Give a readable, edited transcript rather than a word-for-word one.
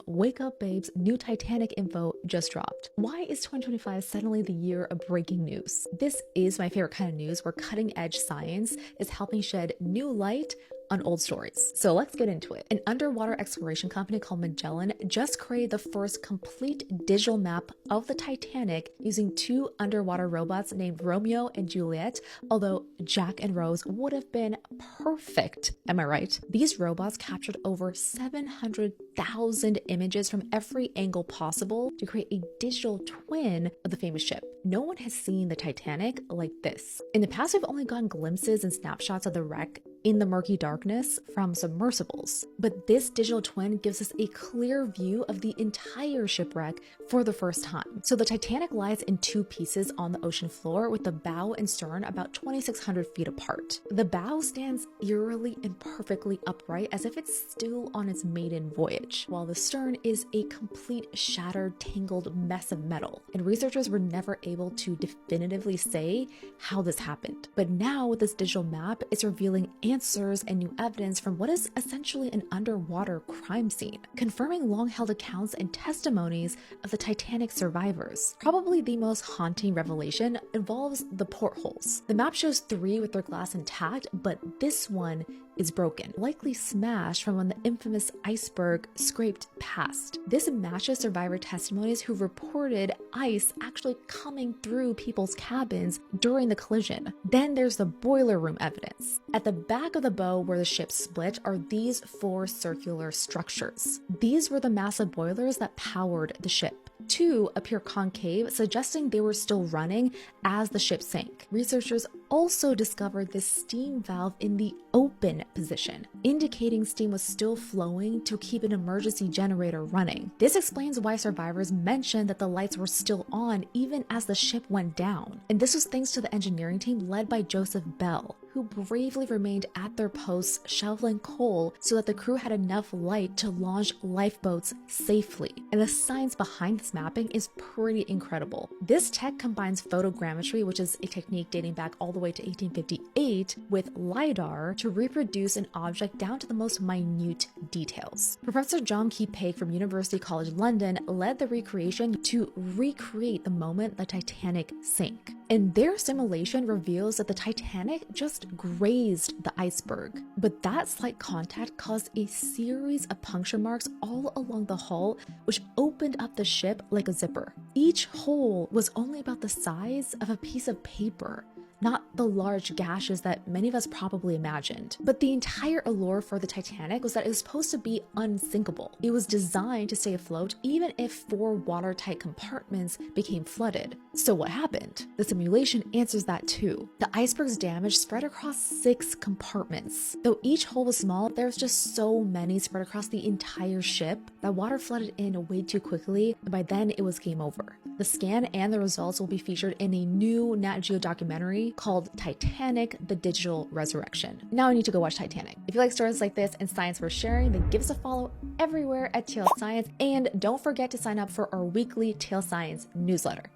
Wake up babes, new Titanic info just dropped. Why is 2025 suddenly the year of breaking news? This is my favorite kind of news where cutting edge science is helping shed new light on old stories. So let's get into it. An underwater exploration company called Magellan just created the first complete digital map of the Titanic using two underwater robots named Romeo and Juliet, although Jack and Rose would have been perfect. Am I right? These robots captured over 700,000 images from every angle possible to create a digital twin of the famous ship. No one has seen the Titanic like this. In the past, we've only gotten glimpses and snapshots of the wreck in the murky darkness from submersibles. But this digital twin gives us a clear view of the entire shipwreck for the first time. So the Titanic lies in two pieces on the ocean floor, with the bow and stern about 2,600 feet apart. The bow stands eerily and perfectly upright as if it's still on its maiden voyage, while the stern is a complete shattered, tangled mess of metal. And researchers were never able to definitively say how this happened. But now with this digital map, it's revealing answers and new evidence from what is essentially an underwater crime scene, confirming long-held accounts and testimonies of the Titanic survivors. Probably the most haunting revelation involves the portholes. The map shows 3 with their glass intact, but this one is broken, likely smashed from when the infamous iceberg scraped past. This matches survivor testimonies who reported ice actually coming through people's cabins during the collision. Then there's the boiler room evidence. At the back of the bow where the ship split are these 4 circular structures. These were the massive boilers that powered the ship. 2 appear concave, suggesting they were still running as the ship sank. Researchers also discovered this steam valve in the open position, indicating steam was still flowing to keep an emergency generator running. This explains why survivors mentioned that the lights were still on even as the ship went down. And this was thanks to the engineering team led by Joseph Bell, who bravely remained at their posts shoveling coal so that the crew had enough light to launch lifeboats safely. And the science behind this mapping is pretty incredible. This tech combines photogrammetry, which is a technique dating back all the way to 1858, with LiDAR to reproduce an object down to the most minute details. Professor John Key from University College London led the recreation to recreate the moment the Titanic sank. And their simulation reveals that the Titanic just grazed the iceberg, but that slight contact caused a series of puncture marks all along the hull, which opened up the ship like a zipper. Each hole was only about the size of a piece of paper, not the large gashes that many of us probably imagined. But the entire allure for the Titanic was that it was supposed to be unsinkable. It was designed to stay afloat even if 4 watertight compartments became flooded. So what happened? The simulation answers that too. The iceberg's damage spread across 6 compartments. Though each hole was small, there was just so many spread across the entire ship that water flooded in way too quickly, and by then it was game over. The scan and the results will be featured in a new Nat Geo documentary called Titanic: The Digital Resurrection. Now I need to go watch Titanic. If you like stories like this and science worth sharing, then give us a follow everywhere at TL Science, and don't forget to sign up for our weekly TL Science newsletter.